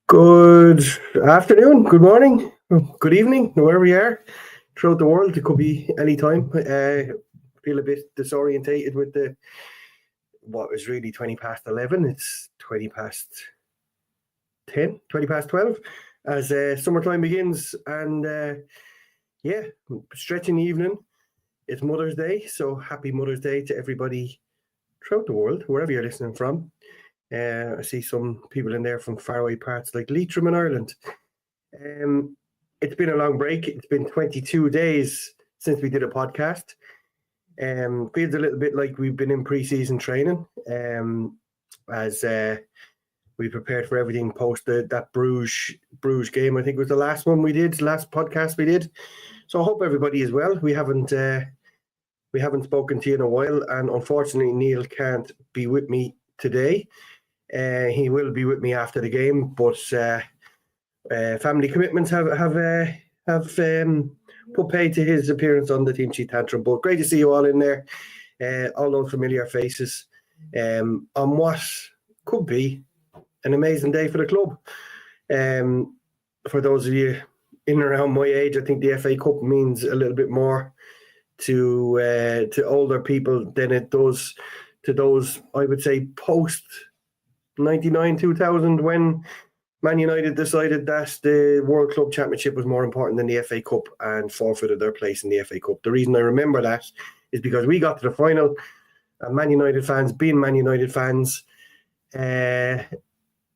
Good afternoon, good morning, good evening, wherever you are throughout the world. It could be any time. Feel a bit disorientated with what is really 20 past 11. It's 20 past 10, 20 past 12 as summertime begins. And stretching the evening. It's Mother's Day, so happy Mother's Day to everybody throughout the world, wherever you're listening from. I see some people in there from faraway parts like Leitrim in Ireland. It's been a long break. It's been 22 days since we did a podcast. Feels a little bit like we've been in pre-season training as we prepared for everything post that Bruges game. I think it was the last podcast we did. So I hope everybody is well. We haven't spoken to you in a while, and unfortunately Neil can't be with me today. He will be with me after the game, but family commitments have put pay to his appearance on the Team Sheet Tantrum. But great to see you all in there, all those familiar faces, on what could be an amazing day for the club. For those of you in and around my age, I think the FA Cup means a little bit more to older people than it does to those, I would say, post 99, 2000, when Man United decided that the World Club Championship was more important than the FA Cup and forfeited their place in the FA Cup. The reason I remember that is because we got to the final, and Man United fans, being Man United fans,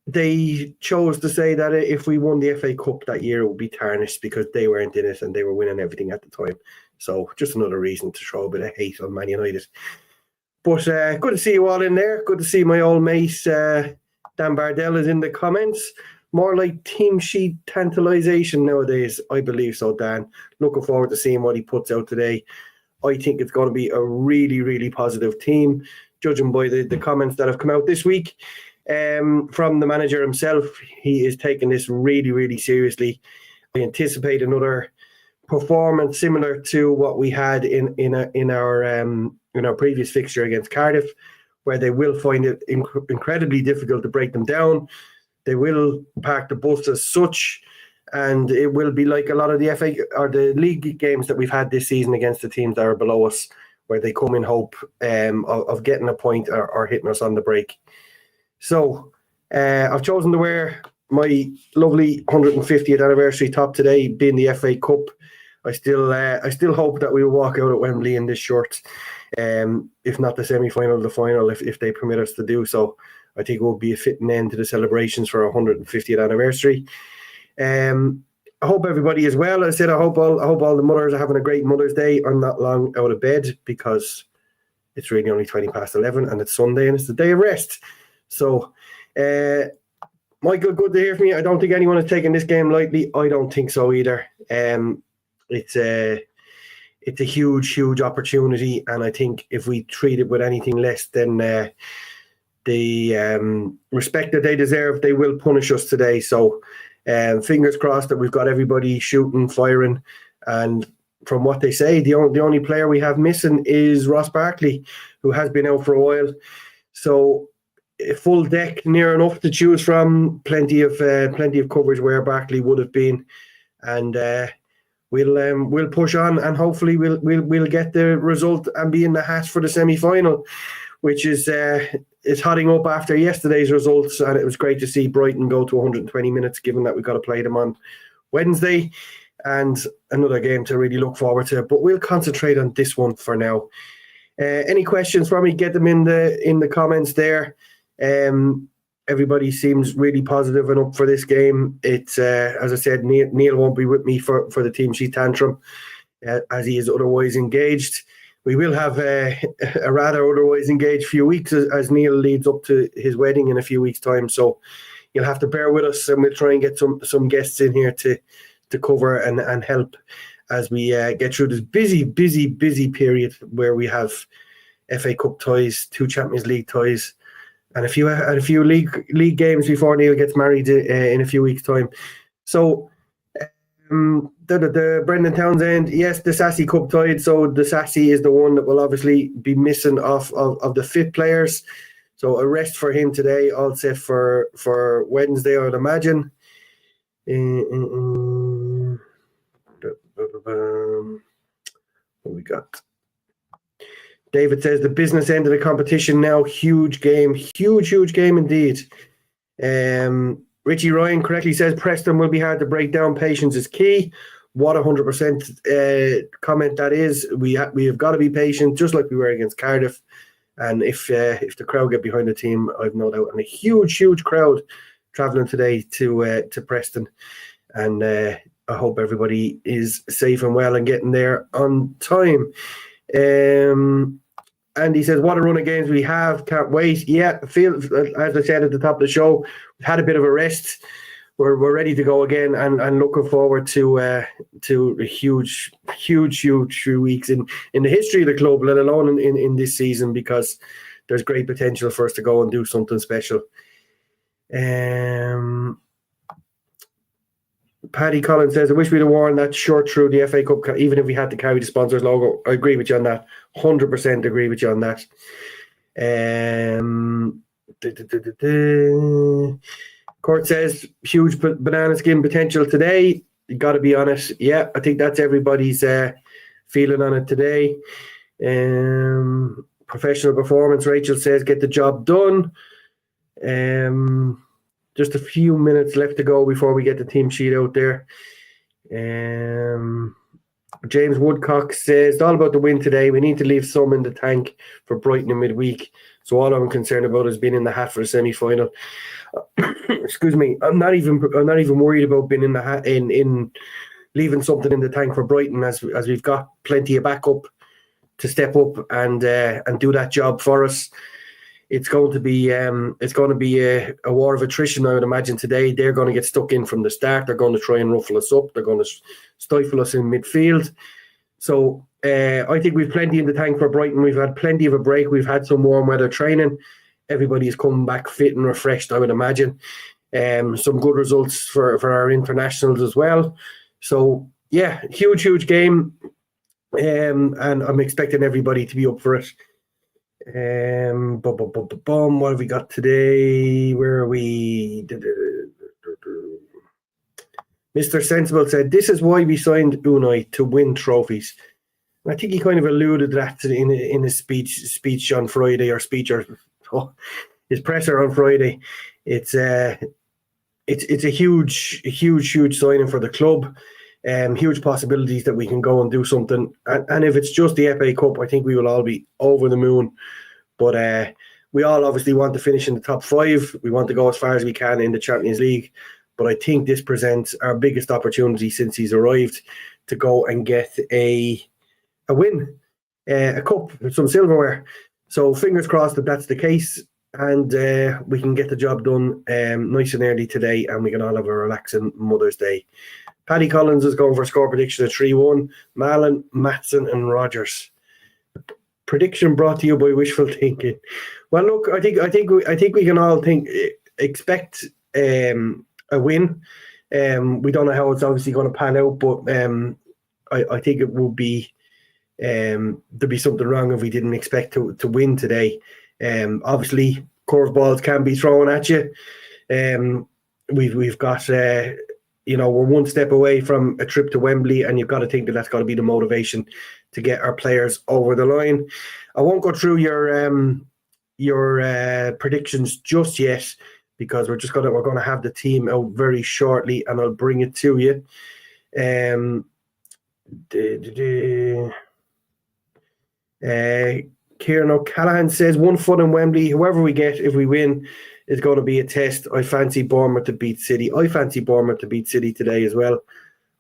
they chose to say that if we won the FA Cup that year, it would be tarnished because they weren't in it and they were winning everything at the time. So just another reason to throw a bit of hate on Man United. But good to see you all in there. Good to see my old mate Dan Bardell is in the comments. More like Team Sheet tantalization nowadays, I believe so, Dan. Looking forward to seeing what he puts out today. I think it's going to be a really, really positive team, judging by the comments that have come out this week from the manager himself. He is taking this really, really seriously. I anticipate another performance similar to what we had in our previous fixture against Cardiff, where they will find it incredibly difficult to break them down. They will park the bus as such, and it will be like a lot of the FA or the league games that we've had this season against the teams that are below us, where they come in hope of getting a point or hitting us on the break. So I've chosen to wear my lovely 150th anniversary top today, being the FA Cup. I still hope that we will walk out at Wembley in this shirt. If not the semi-final, the final, if they permit us to do so. I think it will be a fitting end to the celebrations for our 150th anniversary. I hope everybody is well. I said I hope all the mothers are having a great Mother's Day. I'm not long out of bed because it's really only 20 past 11 and it's Sunday and it's the day of rest. So, Michael, good to hear from you. I don't think anyone is taking this game lightly. I don't think so either. It's a huge, huge opportunity, and I think if we treat it with anything less than the respect that they deserve, they will punish us today. So fingers crossed that we've got everybody shooting, firing, and from what they say, the only player we have missing is Ross Barkley, who has been out for a while. So a full deck near enough to choose from, plenty of coverage where Barkley would have been, and we'll push on, and hopefully we'll get the result and be in the hat for the semi-final, which is hotting up after yesterday's results. And it was great to see Brighton go to 120 minutes, given that we've got to play them on Wednesday, and another game to really look forward to. But we'll concentrate on this one for now. Any questions for me? Get them in the comments there. Everybody seems really positive and up for this game. It's as I said, Neil won't be with me for the Team Sheet Tantrum as he is otherwise engaged. We will have a rather otherwise engaged few weeks as Neil leads up to his wedding in a few weeks' time. So you'll have to bear with us, and we'll try and get some guests in here to cover and help as we get through this busy period where we have FA Cup ties, 2 Champions League ties, and a few league games before Neil gets married in a few weeks' time. So the Brendan Townsend, yes, the Sassy Cup tied. So the Sassy is the one that will obviously be missing off of the fit players. So a rest for him today, all set for Wednesday, I would imagine. What we got? David says the business end of the competition now. Huge game. Huge game indeed. Richie Ryan correctly says Preston will be hard to break down. Patience is key. What 100% comment that is. We have got to be patient, just like we were against Cardiff. And if the crowd get behind the team, I've no doubt. And a huge crowd travelling today to Preston. And I hope everybody is safe and well and getting there on time. And he says, what a run of games we have. Can't wait. Yeah, as I said at the top of the show, we've had a bit of a rest. We're ready to go again and looking forward to a huge 3 weeks in the history of the club, let alone in this season, because there's great potential for us to go and do something special. Paddy Collins says, I wish we'd have worn that shirt through the FA Cup, even if we had to carry the sponsors logo. I agree with you on that. 100% agree with you on that. Court says, huge banana skin potential today. You got to be honest. Yeah, I think that's everybody's feeling on it today. Professional performance, Rachel says, get the job done. Just a few minutes left to go before we get the team sheet out there. James Woodcock says, it's all about the win today. We need to leave some in the tank for Brighton in midweek. So all I'm concerned about is being in the hat for the semi-final. Excuse me. I'm not even worried about being in the hat in leaving something in the tank for Brighton, as we've got plenty of backup to step up and do that job for us. It's going to be a war of attrition, I would imagine, today. They're going to get stuck in from the start. They're going to try and ruffle us up. They're going to stifle us in midfield. So I think we've plenty in the tank for Brighton. We've had plenty of a break. We've had some warm weather training. Everybody is coming back fit and refreshed, I would imagine. Some good results for our internationals as well. So, yeah, huge game. And I'm expecting everybody to be up for it. What have we got today? Where are we? Mr. Sensible said, this is why we signed Unai, to win trophies. I think he kind of alluded to that in his speech on Friday, or his presser on Friday. It's a huge signing for the club. Huge possibilities that we can go and do something. And if it's just the FA Cup, I think we will all be over the moon. But we all obviously want to finish in the top 5. We want to go as far as we can in the Champions League. But I think this presents our biggest opportunity since he's arrived to go and get a win, a cup, some silverware. So fingers crossed that that's the case. And we can get the job done nice and early today, and we can all have a relaxing Mother's Day. Paddy Collins is going for a score prediction of 3-1. Malin, Matson and Rogers. Prediction brought to you by wishful thinking. Well, look, I think we can all expect a win. We don't know how it's obviously going to pan out, but I think it would be there'd be something wrong if we didn't expect to win today. Obviously, curveballs can be thrown at you. We've got we're one step away from a trip to Wembley, and you've got to think that that's got to be the motivation to get our players over the line. I won't go through your predictions just yet, because we're going to have the team out very shortly, and I'll bring it to you. Kieran O'Callaghan says 1-0 in Wembley. Whoever we get, if we win, is going to be a test. I fancy Bournemouth to beat City. I fancy Bournemouth to beat City today as well.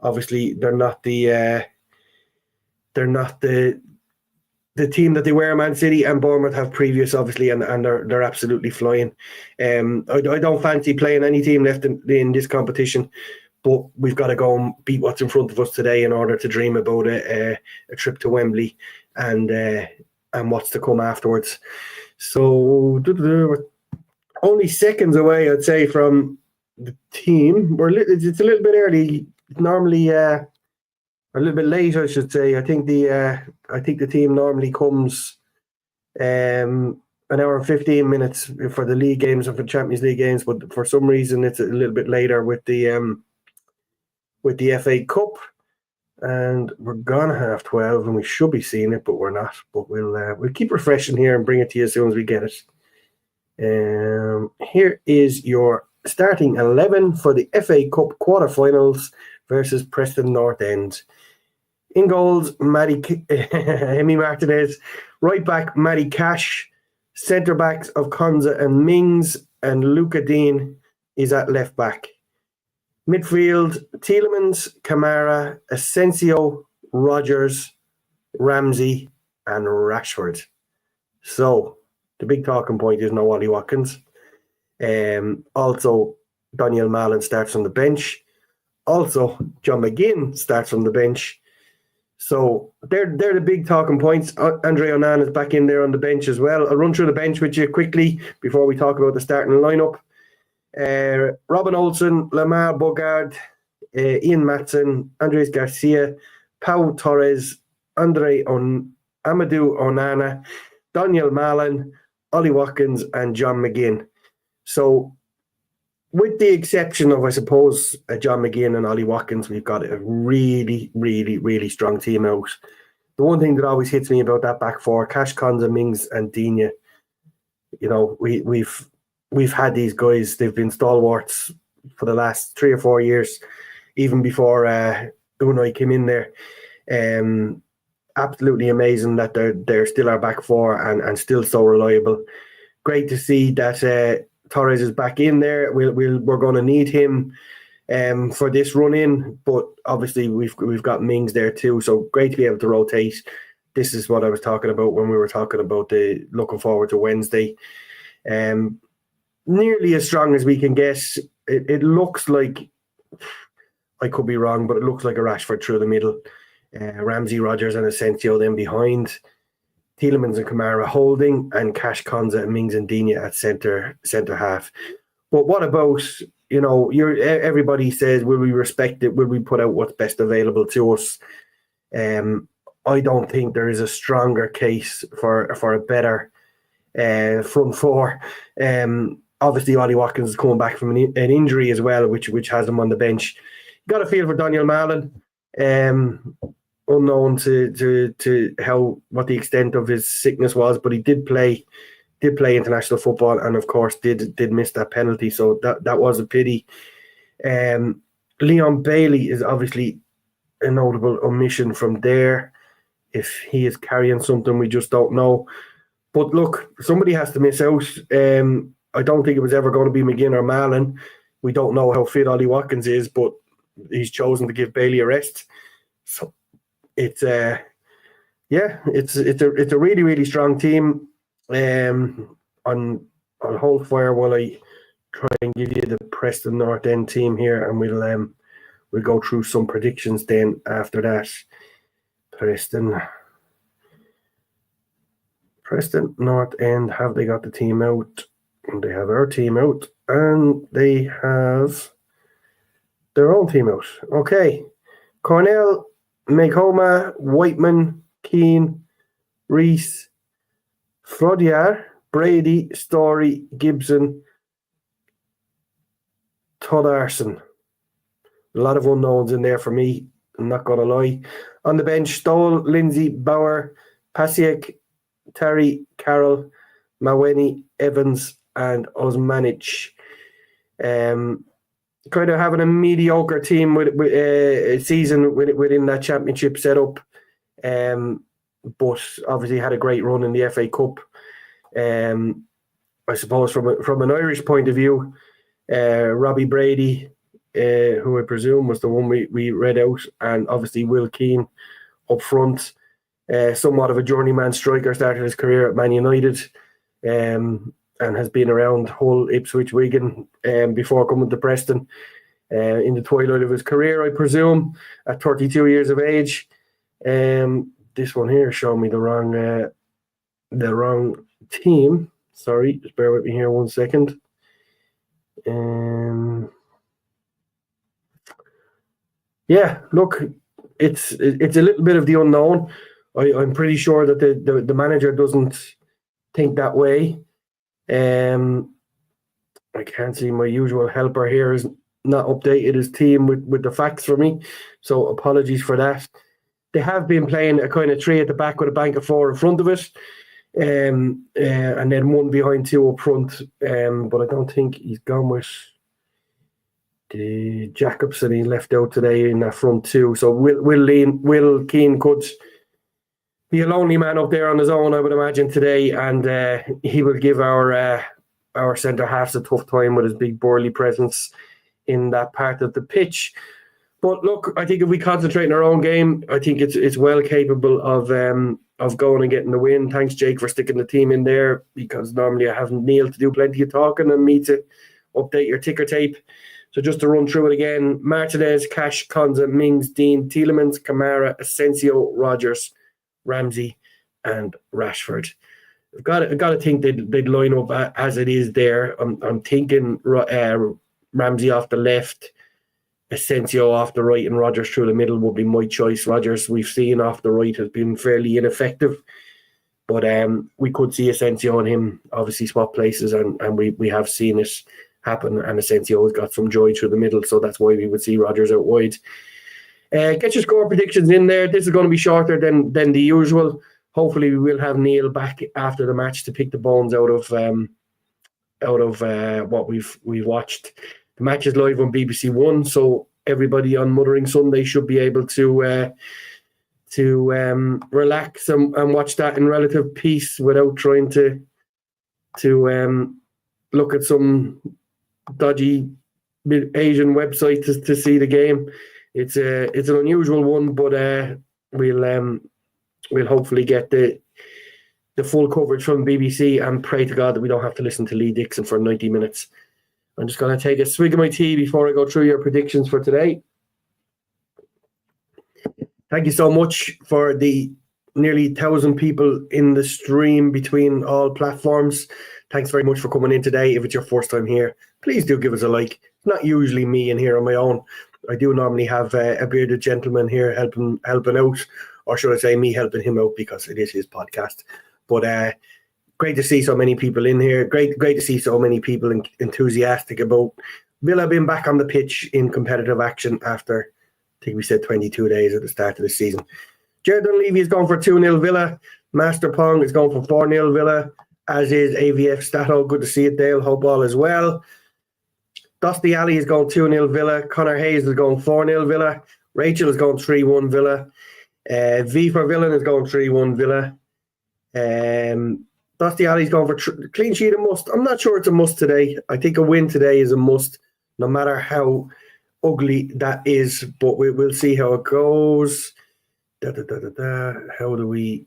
Obviously, they're not the team that they were, Man City, and Bournemouth have previous, obviously, and they're absolutely flying. I don't fancy playing any team left in this competition, but we've got to go and beat what's in front of us today in order to dream about a trip to Wembley and what's to come afterwards. So we're only seconds away, I'd say, from the team. It's a little bit early. Normally, a little bit late, I should say. I think the team normally comes an hour and 15 minutes for the league games and for Champions League games, but for some reason it's a little bit later with the FA Cup. And we're gonna have 12, and we should be seeing it, but we're not. But we'll keep refreshing here and bring it to you as soon as we get it. Here is your starting 11 for the FA Cup quarterfinals versus Preston North End. In goals, Emi Martinez. Right back, Matty Cash. Centre backs of Konza and Mings, and Luca Dean is at left back. Midfield, Tielemans, Kamara, Asensio, Rogers, Ramsey, and Rashford. So, the big talking point is no Ollie Watkins. Also, Daniel Mallon starts from the bench. Also, John McGinn starts from the bench. So, they're the big talking points. Andre Onana is back in there on the bench as well. I'll run through the bench with you quickly before we talk about the starting lineup. Robin Olsen, Lamar Bogard, Ian Matson, Andres Garcia, Pau Torres, Amadou Onana, Daniel Mallon, Ollie Watkins, and John McGinn. So, with the exception of, I suppose, John McGinn and Ollie Watkins, we've got a really, really, really strong team out. The one thing that always hits me about that back four, Cash, Konza, Mings, and Digne, you know, we've had these guys. They've been stalwarts for the last 3 or 4 years, even before Unai came in there. Absolutely amazing that they're still our back four and still so reliable. Great to see that Torres is back in there. We're going to need him for this run in, but obviously we've got Mings there too. So great to be able to rotate. This is what I was talking about when we were talking about the looking forward to Wednesday. Nearly as strong as we can guess. It looks like, I could be wrong, but it looks like a Rashford through the middle. Ramsey, Rogers, and Asensio then behind. Tielemans and Kamara holding, and Cash, Konza, and Mings and Digne at centre half. But what about, you know, everybody says, will we respect it? Will we put out what's best available to us? I don't think there is a stronger case for a better front four. Obviously, Ollie Watkins is coming back from an injury as well, which has him on the bench. Got a feel for Daniel Mallon, unknown to what the extent of his sickness was, but he did play international football, and of course did miss that penalty, so that was a pity. Leon Bailey is obviously a notable omission from there. If he is carrying something, we just don't know. But look, somebody has to miss out. I don't think it was ever going to be McGinn or Mallon. We don't know how fit Ollie Watkins is, but he's chosen to give Bailey a rest. So it's a really, really strong team. I'll hold fire while I try and give you the Preston North End team here, and we'll go through some predictions then after that. Preston North End, have they got the team out? They have our team out, and they have their own team out. Okay. Cornell, Makoma, Whiteman, Keane, Reese, Frodier, Brady, Story, Gibson, Toddarson. A lot of unknowns in there for me, I'm not going to lie. On the bench, Stoll, Lindsay, Bauer, Pasiek, Terry, Carroll, Maweni, Evans, and Osmanich. Kind of having a mediocre team with a season within that championship setup, but obviously had a great run in the FA Cup. I suppose from an Irish point of view, Robbie Brady, who I presume was the one we read out, and obviously Will Keane up front. Somewhat of a journeyman striker, started his career at Man United, and has been around Hull, Ipswich, Wigan before coming to Preston in the twilight of his career, I presume, at 32 years of age. This one here showed me the wrong team. Sorry, just bear with me here 1 second. Yeah, look, it's a little bit of the unknown. I'm pretty sure that the manager doesn't think that way. I can't see my usual helper here is not updated his team with the facts for me, so apologies for that. They have been playing a kind of 3 at the back with a bank of 4 in front of it, and then 1 behind 2 up front. But I don't think he's gone with the Jacobson. He left out today in that front 2. So Will Keane could be a lonely man up there on his own, I would imagine, today, and he will give our centre halves a tough time with his big burly presence in that part of the pitch. But look, I think if we concentrate on our own game, I think it's well capable of going and getting the win. Thanks, Jake, for sticking the team in there, because normally I have Neil to do plenty of talking and me to update your ticker tape. So just to run through it again: Martinez, Cash, Konza, Mings, Dean, Tielemans, Kamara, Asensio, Rodgers, Ramsey, and Rashford. I've got to think they'd line up as it is there. I'm thinking Ramsey off the left, Asensio off the right, and Rodgers through the middle would be my choice. Rodgers, we've seen off the right, has been fairly ineffective, but we could see Asensio and him obviously swap places, and we have seen it happen, and Asensio has got some joy through the middle, so that's why we would see Rodgers out wide. Get your score predictions in there. This is going to be shorter than the usual. Hopefully we will have Neil back after the match to pick the bones out of what we've watched. The match is live on BBC One, so everybody on Mothering Sunday should be able to relax and watch that in relative peace without trying to look at some dodgy Asian website to see the game. It's an unusual one, but we'll hopefully get the full coverage from BBC, and pray to God that we don't have to listen to Lee Dixon for 90 minutes. I'm just going to take a swig of my tea before I go through your predictions for today. Thank you so much for the nearly 1,000 people in the stream between all platforms. Thanks very much for coming in today. If it's your first time here, please do give us a like. It's not usually me in here on my own. I do normally have a bearded gentleman here helping out, or should I say me helping him out, because it is his podcast. But great to see so many people in here. Great to see so many people enthusiastic about Villa being back on the pitch in competitive action after, I think we said 22 days at the start of the season. Jared Dunleavy is going for 2-0 Villa. Master Pong is going for 4-0 Villa, as is AVF Stato. Good to see it, Dale. Hope all is well. Dusty Alley is going 2-0 Villa. Connor Hayes is going 4-0 Villa. Rachel is going 3-1 Villa. V for Villain is going 3-1 Villa. Dusty Alley's going for clean sheet, a must. I'm not sure it's a must today. I think a win today is a must, no matter how ugly that is. But we'll see how it goes. How do we...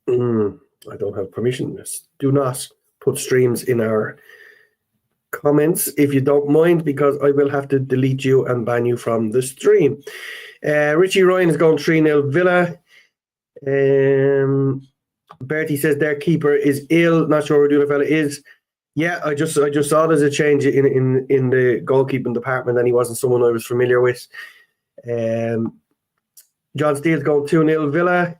I don't have permission. Do not put streams in our comments if you don't mind, because I will have to delete you and ban you from the stream. Richie Ryan is going 3-0 Villa. Bertie says their keeper is ill. Not sure who the fella is. Yeah, I just saw there's a change in the goalkeeping department, and he wasn't someone I was familiar with. John Steele's going 2-0 Villa.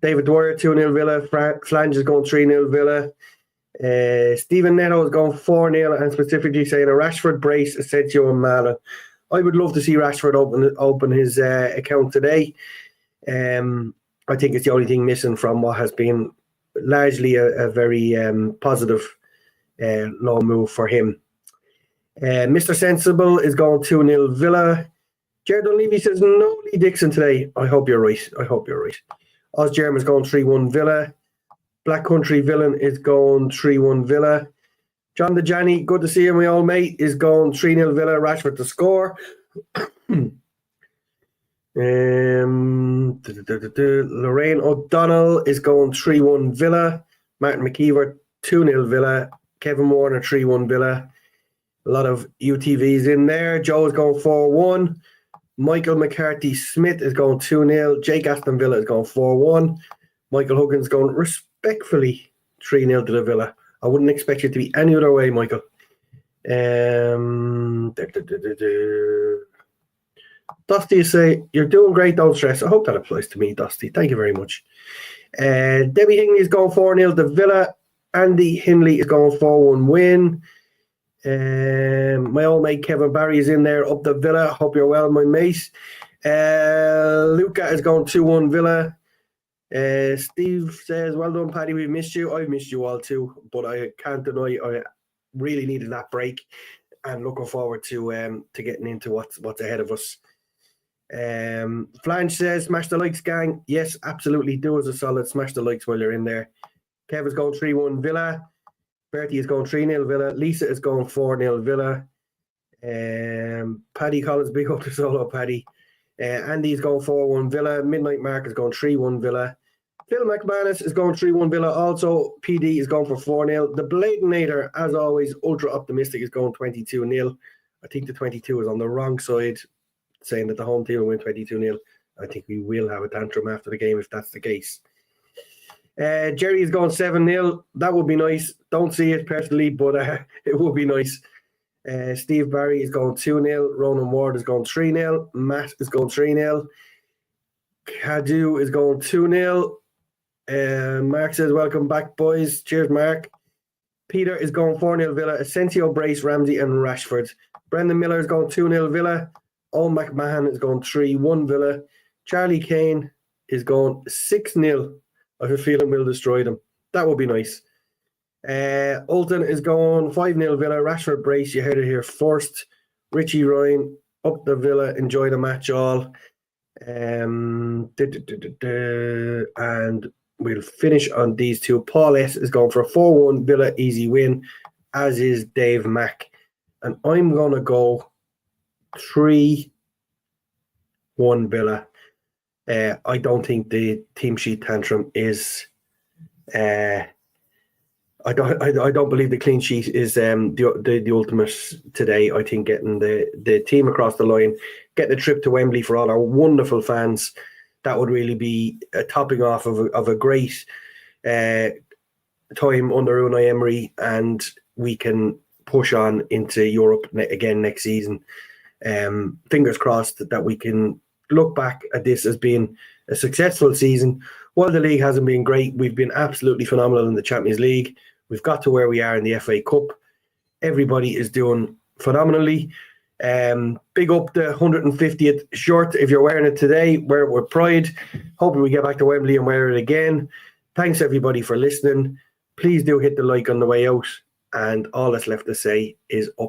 David Dwyer 2-0 Villa. Flange is going 3-0 Villa. Stephen Neto is going 4-0, and specifically saying a Rashford brace, Asensio and Mala. I would love to see Rashford open his account today. I think it's the only thing missing from what has been largely a very positive low move for him. Mr. Sensible is going 2-0 Villa. Jared O'Leary says no Lee Dixon today. I hope you're right. Oz Jerem is going 3-1 Villa. Black Country Villain is going 3-1 Villa. John the Janny, good to see you, my old mate, is going 3-0 Villa. Rashford to score. Lorraine O'Donnell is going 3-1 Villa. Martin McKeever 2-0 Villa. Kevin Warner 3-1 Villa. A lot of UTVs in there. Joe is going 4-1. Michael McCarthy Smith is going 2-0. Jake Aston Villa is going 4-1. Michael Huggins going respectfully 3-0 to the Villa. I wouldn't expect it to be any other way, Michael. Dusty, you say, you're doing great, don't stress. I hope that applies to me, Dusty. Thank you very much. Debbie Hingley is going 4-0 to Villa. Andy Hindley is going 4-1 win. My old mate Kevin Barry is in there up the Villa. Hope you're well, my mate. Luca is going 2-1 Villa. Steve says, well done, Paddy. We've missed you. I've missed you all too, but I can't deny I really needed that break and looking forward to getting into what's ahead of us. Flange says, smash the likes, gang. Yes, absolutely. Do us a solid. Smash the likes while you're in there. Kev is going 3-1 Villa. Bertie is going 3-0 Villa. Lisa is going 4-0 Villa. Paddy Collins, big up to solo Paddy. Andy is going 4-1 Villa. Midnight Mark is going 3-1 Villa. Phil McManus is going 3-1 Villa. Also, PD is going for 4-0. The Bladinator, as always, ultra optimistic, is going 22-0. I think the 22 is on the wrong side, saying that the home team will win 22-0. I think we will have a tantrum after the game if that's the case. Jerry is going 7-0. That would be nice. Don't see it personally, but it would be nice. Steve Barry is going 2-0. Ronan Ward is going 3-0. Matt is going 3-0. Cadu is going 2-0. Mark says, welcome back, boys. Cheers, Mark. Peter is going 4-0 Villa. Asensio, Brace, Ramsey, and Rashford. Brendan Miller is going 2-0 Villa. Owen McMahon is going 3-1 Villa. Charlie Kane is going 6-0. I have a feeling we'll destroy them. That would be nice. Ulton is going 5-0 Villa. Rashford, Brace, you heard it here first. Richie Ryan, up the Villa. Enjoy the match all. And we'll finish on these two. Paul S. is going for a 4-1 Villa easy win, as is Dave Mack. And I'm going to go 3-1 Villa. I don't think the team sheet tantrum is. I don't believe the clean sheet is the ultimate today. I think getting the team across the line, getting a trip to Wembley for all our wonderful fans, that would really be a topping off of a great time under Unai Emery, and we can push on into Europe again next season. Fingers crossed that we can look back at this as being a successful season. While the league hasn't been great, we've been absolutely phenomenal in the Champions League. We've got to where we are in the FA Cup. Everybody is doing phenomenally. Big up the 150th shirt if you're wearing it today. Wear it with pride. Hoping we get back to Wembley and wear it again. Thanks everybody for listening. Please do hit the like on the way out. And all that's left to say is up.